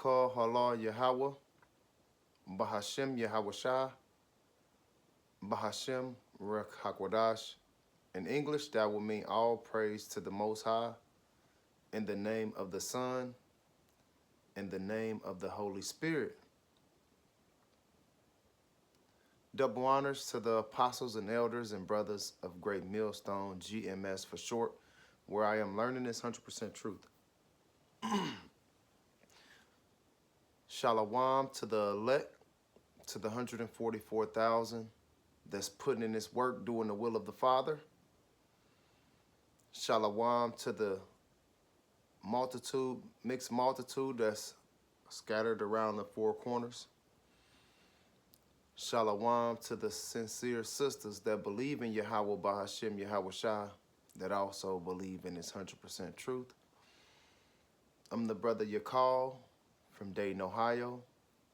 Barakah Halal Yahweh, Bahashem Yahweh Shah, Bahashem Rek Hakwadash. In English, that will mean all praise to the Most High, in the name of the Son, in the name of the Holy Spirit. Double honors to the apostles and elders and brothers of Great Millstone, GMS for short, where I am learning this 100% truth. Shalom to the elect, to the 144,000 that's putting in this work, doing the will of the Father. Shalom to the multitude, mixed multitude that's scattered around the four corners. Shalom to the sincere sisters that believe in Yahweh Bahashem Yahweh Shah, that also believe in this 100% truth. I'm the brother Yakal from Dayton, Ohio,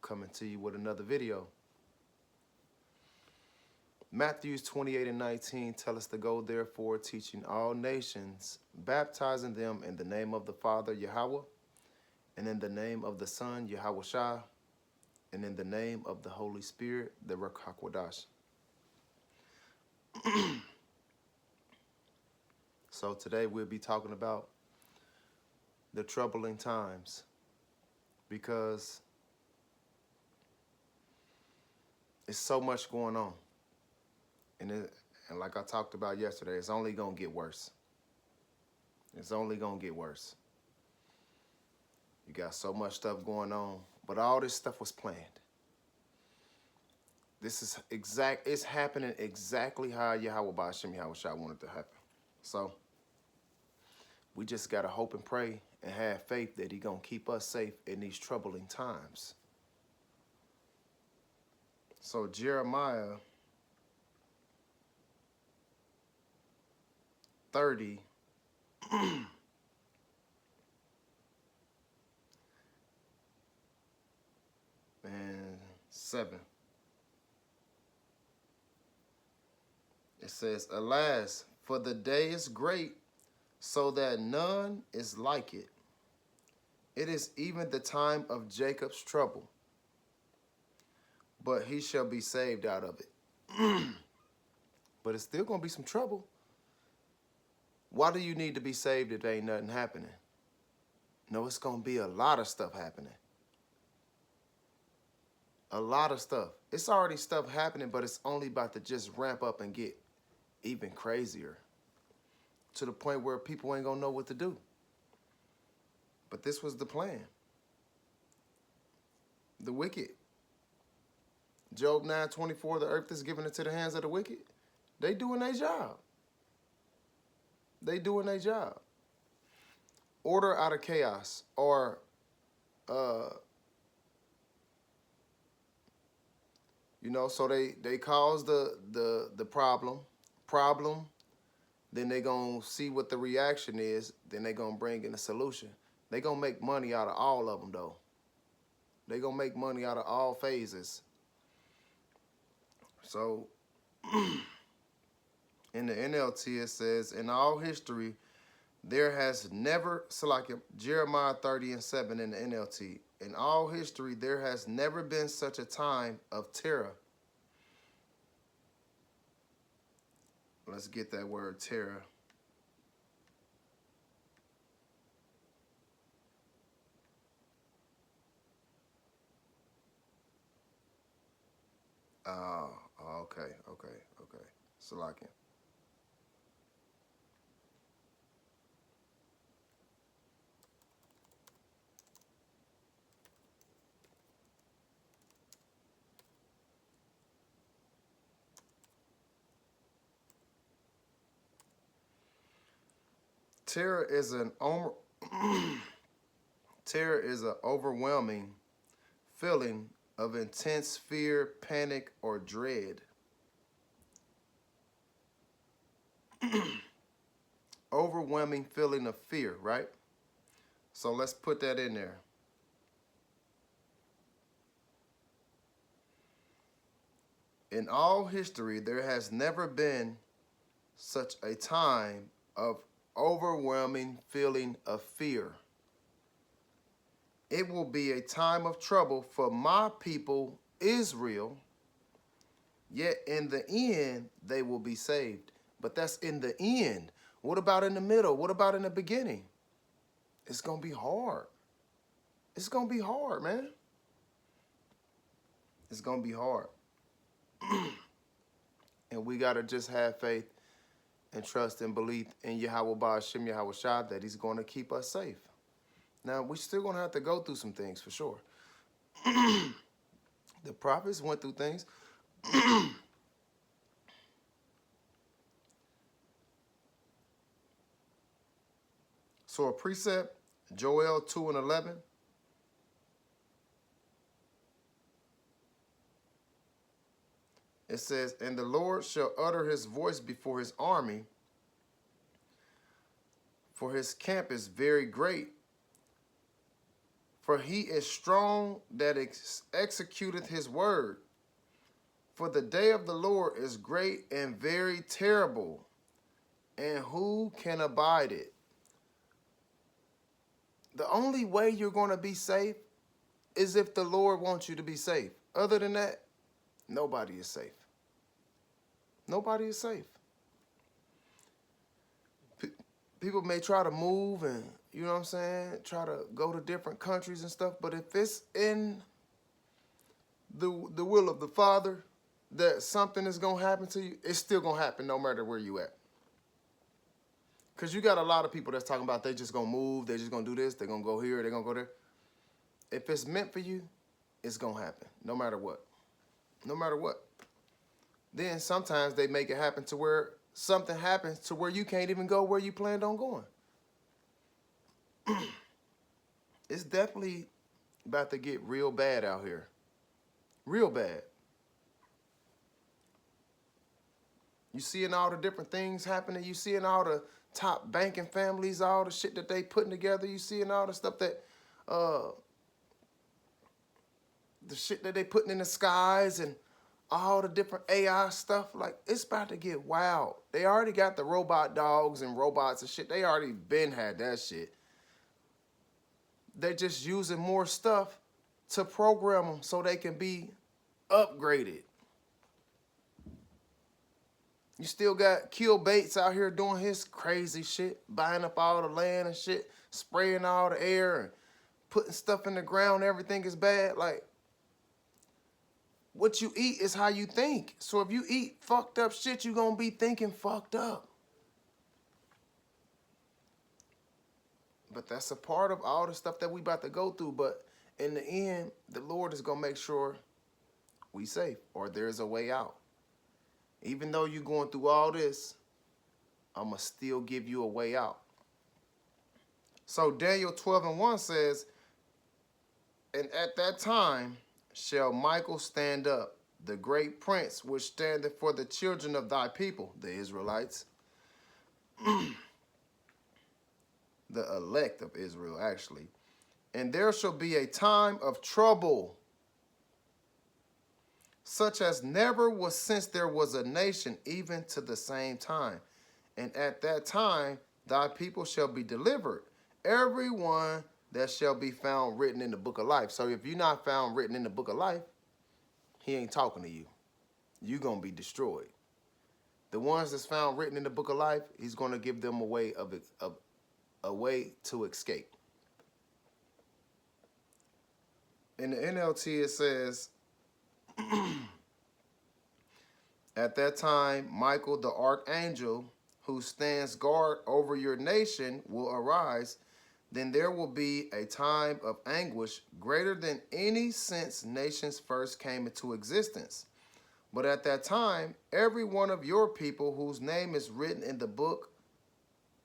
coming to you with another video. Matthew 28:19 tell us to go therefore, teaching all nations, baptizing them in the name of the Father Yahweh, and in the name of the Son Yahweh Shah, and in the name of the Holy Spirit, the Ruach HaKodesh. So today we'll be talking about the troubling times, because it's so much going on. And like I talked about yesterday, it's only going to get worse. It's only going to get worse. You got so much stuff going on, but all this stuff was planned. This is it's happening exactly how Yahweh Ba'ashem Yahweh Shah wanted to happen. So we just got to hope and pray and have faith that He's going to keep us safe in these troubling times. So Jeremiah 30 and 7. It says, "Alas, for the day is great, so that none is like it. It is even the time of Jacob's trouble, but he shall be saved out of it." But it's still going to be some trouble. Why do you need to be saved if there ain't nothing happening? No, it's going to be a lot of stuff happening. A lot of stuff. It's already stuff happening, but it's only about to just ramp up and get even crazier, to the point where people ain't going to know what to do. But this was the plan. The wicked. Job 9:24, the earth is given into the hands of the wicked. They doing their job. They doing their job. Order out of chaos, or so they cause the problem, then they gonna see what the reaction is, then they gonna bring in a solution. They gonna make money out of all of them, though. They gonna make money out of all phases. So in the NLT it says, "In all history there has never," so like Jeremiah 30 and 7 in the NLT, "In all history there has never been such a time of terror." Let's get that word, terror. Okay. Salakia. Terror is an terror is an overwhelming feeling of intense fear, panic, or dread. Overwhelming feeling of fear, right? So let's put that in there. In all history, there has never been such a time of overwhelming feeling of fear. It will be a time of trouble for my people Israel, yet in the end they will be saved. But that's in the end. What about in the middle? What about in the beginning? It's going to be hard. It's going to be hard, man. It's going to be hard. And we got to just have faith and trust and belief in Yahweh Ba'ashem Yahweh Shah that he's going to keep us safe. Now, we're still going to have to go through some things for sure. The prophets went through things. So a precept, Joel 2:11. It says, and the Lord shall utter his voice before his army, for his camp is very great. For he is strong that executeth his word. For the day of the Lord is great and very terrible, and who can abide it? The only way you're going to be safe is if the Lord wants you to be safe. Other than that, nobody is safe. Nobody is safe. People may try to move and, you know what I'm saying, try to go to different countries and stuff, but if it's in the will of the Father that something is going to happen to you, it's still going to happen no matter where you at. Because you got a lot of people that's talking about they just going to move, they just going to do this, they're going to go here, they're going to go there. If it's meant for you, it's going to happen no matter what. No matter what. Then sometimes they make it happen to where something happens to where you can't even go where you planned on going. It's definitely about to get real bad out here. Real bad. You seeing all the different things happening. You seeing all the top banking families, all the shit that they putting together. You seeing all the stuff that, the shit that they putting in the skies and all the different AI stuff. Like, it's about to get wild. They already got the robot dogs and robots and shit. They already been had that shit. They're just using more stuff to program them so they can be upgraded. You still got Kill Bates out here doing his crazy shit, buying up all the land and shit, spraying all the air and putting stuff in the ground. Everything is bad. Like, what you eat is how you think. So if you eat fucked up shit, you're going to be thinking fucked up. But that's a part of all the stuff that we about to go through. But in the end, the Lord is going to make sure we safe or there's a way out. Even though you're going through all this, I'm going to still give you a way out. So Daniel 12:1 says, and at that time shall Michael stand up, the great prince which standeth for the children of thy people, the Israelites, the elect of Israel, actually. And there shall be a time of trouble, such as never was since there was a nation, even to the same time. And at that time thy people shall be delivered, every one that shall be found written in the book of life. So if you're not found written in the book of life, he ain't talking to you. You're going to be destroyed. The ones that's found written in the book of life, he's going to give them a way to escape. In the NLT, it says, at that time, Michael, the archangel, who stands guard over your nation, will arise. Then there will be a time of anguish greater than any since nations first came into existence. But at that time, every one of your people whose name is written in the book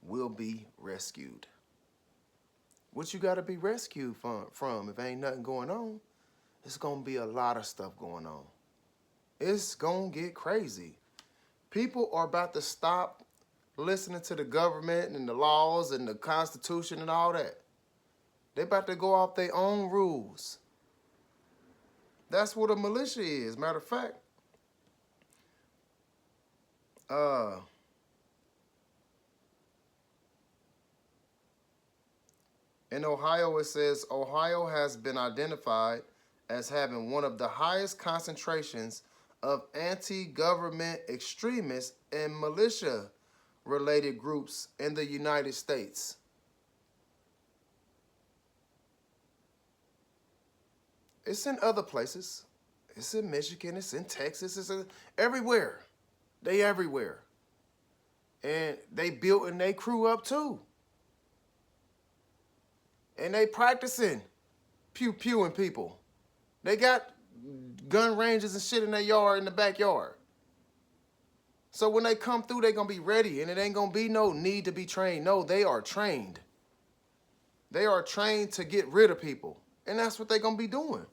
will be rescued. What you got to be rescued from if ain't nothing going on? It's going to be a lot of stuff going on. It's going to get crazy. People are about to stop listening to the government and the laws and the Constitution and all that. They about to go off their own rules. That's what a militia is. Matter of fact, In Ohio, it says Ohio has been identified as having one of the highest concentrations of anti-government extremists and militia-related groups in the United States. It's in other places. It's in Michigan. It's in Texas. Everywhere. They everywhere. And they building their crew up too. And they practicing pew-pewing people. They got gun ranges and shit in their yard, in the backyard. So when they come through, they going to be ready. And it ain't going to be no need to be trained. No, they are trained. They are trained to get rid of people. And that's what they going to be doing.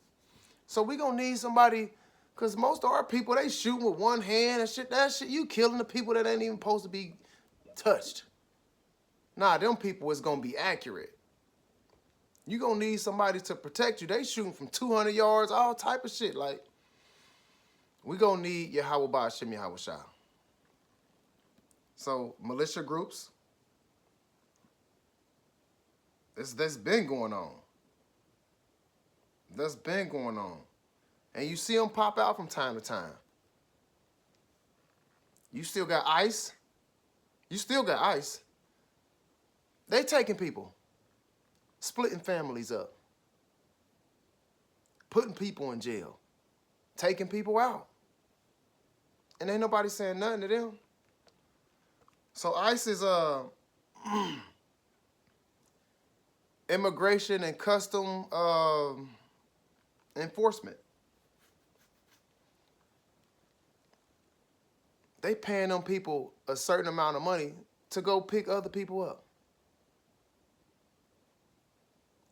So we going to need somebody, because most of our people, they shooting with one hand and shit. That shit, you killing the people that ain't even supposed to be touched. Nah, them people is going to be accurate. You going to need somebody to protect you. They shooting from 200 yards, all type of shit. Like, we going to need Yahweh Ba'ashem Yahweh Shah. So, militia groups, that's been going on. That's been going on. And you see them pop out from time to time. You still got ICE. You still got ICE. They taking people. Splitting families up. Putting people in jail. Taking people out. And ain't nobody saying nothing to them. So ICE is immigration and custom enforcement. They paying them people a certain amount of money to go pick other people up.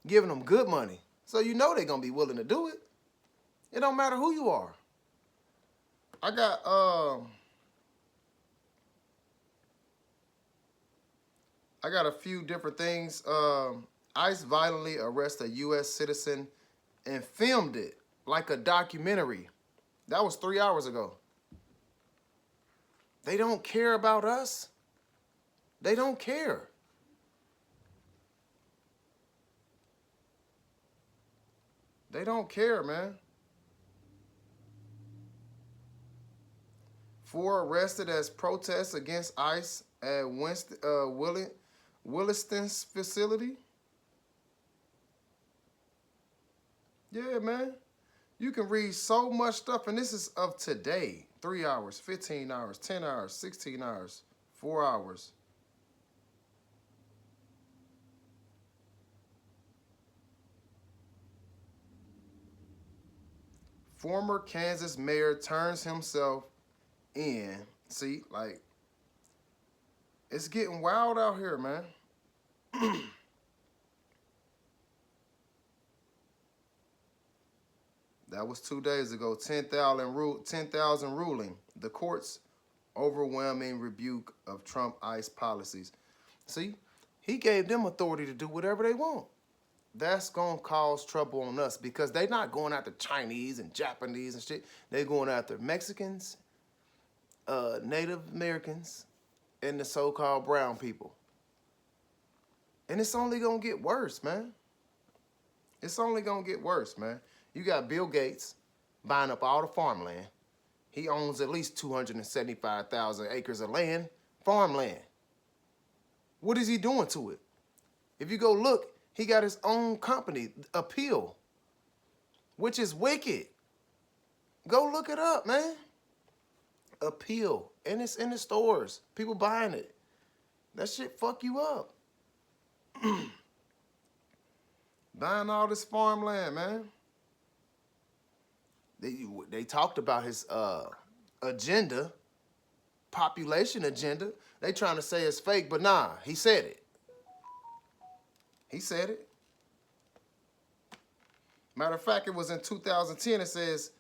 Giving them good money. So you know they're going to be willing to do it. It don't matter who you are. I got a few different things. ICE violently arrested a U.S. citizen and filmed it like a documentary. That was 3 hours ago. They don't care about us. They don't care. They don't care, man. 4 arrested as protests against ICE at Williston's facility. Yeah, man. You can read so much stuff, and this is of today. 3 hours, 15 hours, 10 hours, 16 hours, 4 hours. Former Kansas mayor turns himself in. See, like, it's getting wild out here, man. That was 2 days ago. 10,000 ruling. The court's overwhelming rebuke of Trump ICE policies. See, he gave them authority to do whatever they want. That's going to cause trouble on us because they're not going after Chinese and Japanese and shit. They're going after Mexicans, Native Americans, and the so-called brown people. And it's only going to get worse, man. It's only going to get worse, man. You got Bill Gates buying up all the farmland. He owns at least 275,000 acres of land, farmland. What is he doing to it? If you go look, he got his own company, Appeal, which is wicked. Go look it up, man. Appeal, and it's in the stores. People buying it. That shit fuck you up. Buying all this farmland, man. They talked about his agenda, population agenda. They trying to say it's fake, but nah, he said it. He said it. Matter of fact, it was in 2010. It says,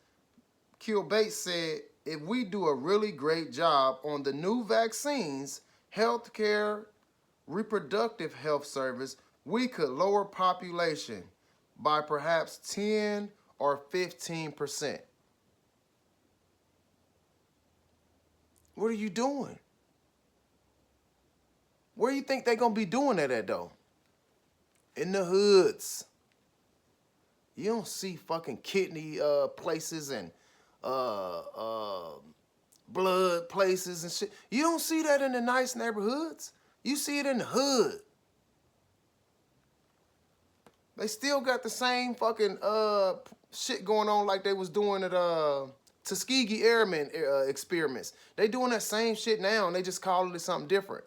Kill Bates said, if we do a really great job on the new vaccines, healthcare, reproductive health service, we could lower population by perhaps 10 or 15%. What are you doing? Where do you think they're going to be doing that at, though? In the hoods. You don't see fucking kidney places and blood places and shit. You don't see that in the nice neighborhoods. You see it in the hood. They still got the same fucking shit going on like they was doing at Tuskegee Airmen experiments. They doing that same shit now and they just calling it something different.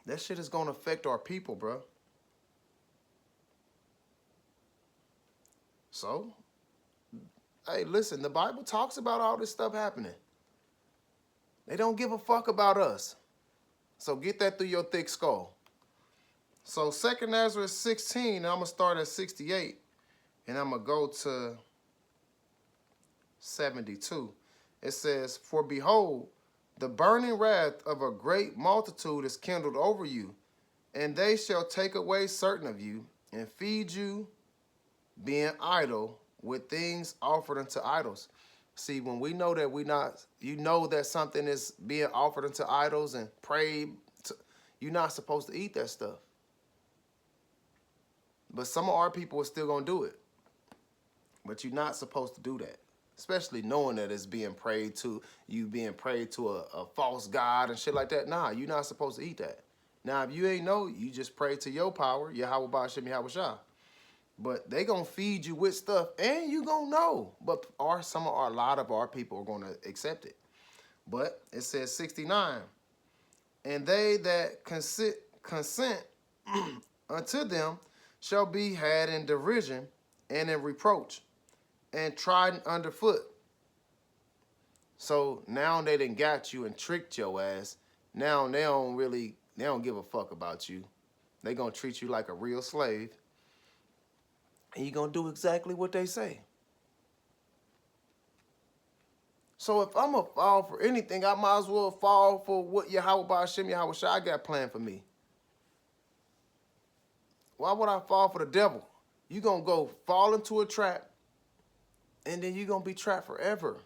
That shit is gonna affect our people, bro. So, hey, listen, the Bible talks about all this stuff happening. They don't give a fuck about us. So get that through your thick skull. So 2nd Ezra 16, I'm going to start at 68, and I'm going to go to 72. It says, "For behold, the burning wrath of a great multitude is kindled over you, and they shall take away certain of you, and feed you, being idle, with things offered unto idols." See, when we know that you know that something is being offered unto idols and prayed to, you're not supposed to eat that stuff. But some of our people are still going to do it. But you're not supposed to do that. Especially knowing that it's being prayed to, you being prayed to a false god and shit like that. Nah, you're not supposed to eat that. Now, if you ain't know, you just pray to your power, Yahweh Ba'ashem Yahweh Shah. But they gonna feed you with stuff, and you gonna know. But a lot of our people are gonna accept it. But it says 69, "And they that consent unto them shall be had in derision and in reproach, and trodden underfoot." So now they done got you and tricked your ass. Now they don't give a fuck about you. They gonna treat you like a real slave. And you're going to do exactly what they say. So if I'm going to fall for anything, I might as well fall for what Yahweh Ba'ashem Yahweh Shai got planned for me. Why would I fall for the devil? You're going to go fall into a trap, and then you're going to be trapped forever.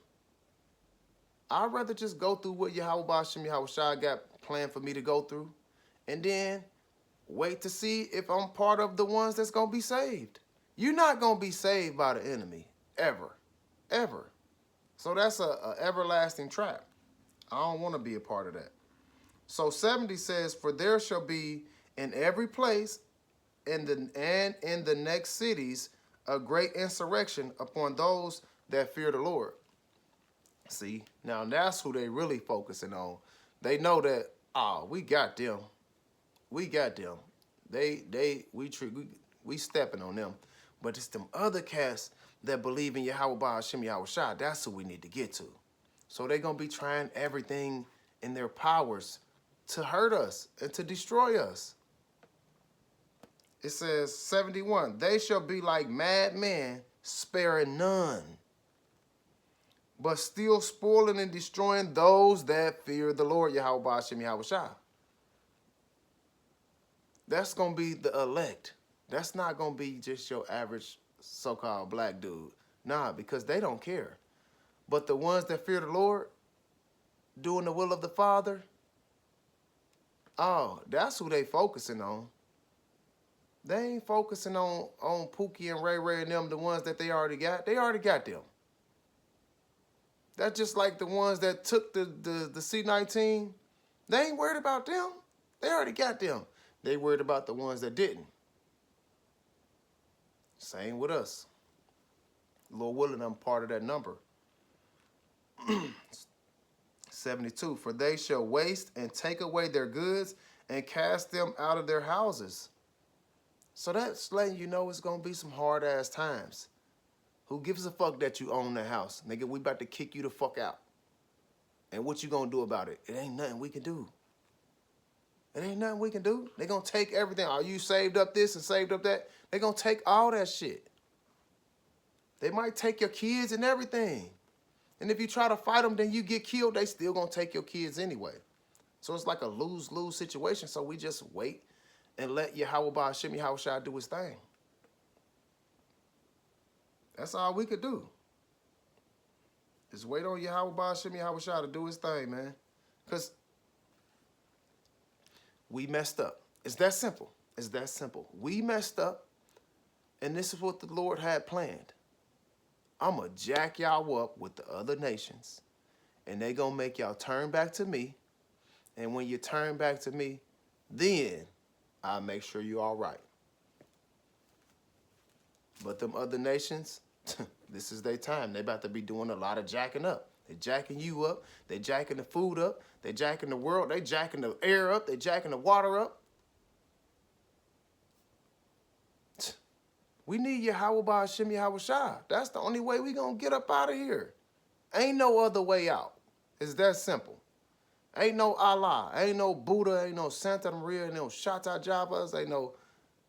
I'd rather just go through what Yahweh Ba'ashem Yahweh Shai got planned for me to go through, and then wait to see if I'm part of the ones that's going to be saved. You're not going to be saved by the enemy, ever, ever. So that's a everlasting trap. I don't want to be a part of that. So 70 says, "For there shall be in every place and in the next cities a great insurrection upon those that fear the Lord." See, now that's who they really focusing on. They know that, we got them. We got them. We stepping on them. But it's them other cats that believe in Yahweh Ba'ashem Yahweh Shai. That's who we need to get to. So they're going to be trying everything in their powers to hurt us and to destroy us. It says 71, "They shall be like madmen, sparing none, but still spoiling and destroying those that fear the Lord Yahweh Ba'ashem Yahweh Shai." That's going to be the elect. That's not going to be just your average so-called black dude. Nah, because they don't care. But the ones that fear the Lord, doing the will of the Father, that's who they focusing on. They ain't focusing on Pookie and Ray Ray and them, the ones that they already got. They already got them. That's just like the ones that took the C-19. They ain't worried about them. They already got them. They worried about the ones that didn't. Same with us. Lord willing, I'm part of that number. 72, "For they shall waste and take away their goods and cast them out of their houses." So that's letting you know it's going to be some hard-ass times. Who gives a fuck that you own the house? Nigga, we about to kick you the fuck out. And what you going to do about it? It ain't nothing we can do. It ain't nothing we can do. They going to take everything. Are you saved up this and saved up that? They going to take all that shit. They might take your kids and everything. And if you try to fight them, then you get killed. They still going to take your kids anyway. So it's like a lose-lose situation. So we just wait and let Yahweh Ba'ashem Yahweh Shai do his thing. That's all we could do. Just wait on Yahweh Ba'ashem Yahweh Shai to do his thing, man. Because we messed up. It's that simple. It's that simple. We messed up, and this is what the Lord had planned. I'm going to jack y'all up with the other nations, and they going to make y'all turn back to me. And when you turn back to me, then I'll make sure you're all right. But them other nations, this is their time. They about to be doing a lot of jacking up. They jacking you up. They jacking the food up. They jacking the world. They jacking the air up. They jacking the water up. We need Yahweh Ba'ashem Yahweh Shai. That's the only way we gonna get up out of here. Ain't no other way out. It's that simple. Ain't no Allah. Ain't no Buddha. Ain't no Santa Maria. Ain't no Shata Jabas. Ain't no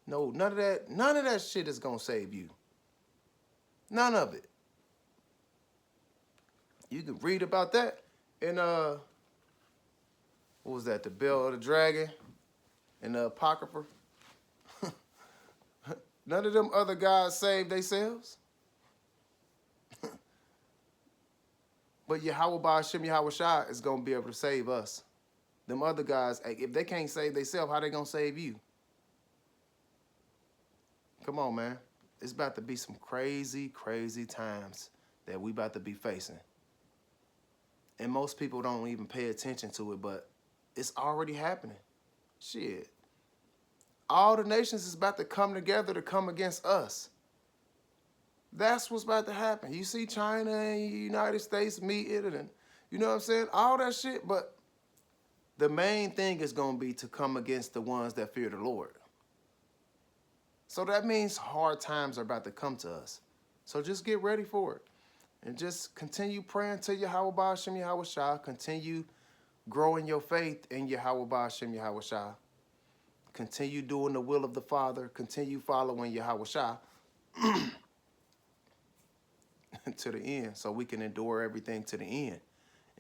none of that. None of that shit is gonna save you. None of it. You can read about that in what was that? The Bell of the Dragon in the Apocrypha. None of them other guys saved themselves. But Yahweh Ba'ashem Yahweh Shai is going to be able to save us. Them other guys, if they can't save themselves, how they going to save you? Come on, man. It's about to be some crazy, crazy times that we about to be facing. And most people don't even pay attention to it, but it's already happening. Shit. All the nations is about to come together to come against us. That's what's about to happen. You see China and the United States meeting and, you know what I'm saying? All that shit, but the main thing is going to be to come against the ones that fear the Lord. So that means hard times are about to come to us. So just get ready for it. And just continue praying to Yahweh Ba'ashem Yahweh Shai. Continue growing your faith in Yahweh Ba'ashem Yahweh Shai. Continue doing the will of the Father. Continue following Yahweh Shai to the end so we can endure everything to the end.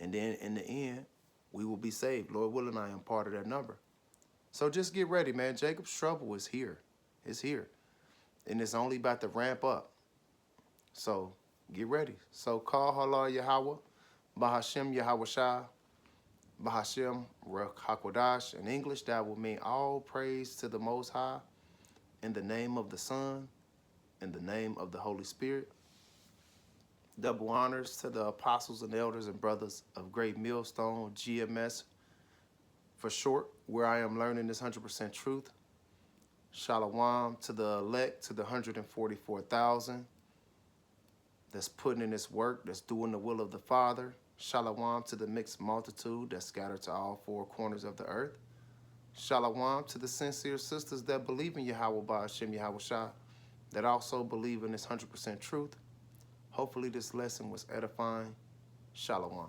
And then in the end, we will be saved. Lord willing, I am part of that number. So just get ready, man. Jacob's trouble is here. It's here. And it's only about to ramp up. So get ready. So call Halal Yahweh, Bahashem Yahweh Shai, Bahashem Ruach HaKodash. In English, that will mean all praise to the Most High, in the name of the Son, in the name of the Holy Spirit. Double honors to the apostles and elders and brothers of Great Millstone, GMS for short, where I am learning this 100% truth. Shalom to the elect, to the 144,000 that's putting in this work, that's doing the will of the Father. Shalom to the mixed multitude that's scattered to all four corners of the earth. Shalom to the sincere sisters that believe in Yahweh Ba'ashem Yahweh Shai, that also believe in this 100% truth. Hopefully this lesson was edifying. Shalom.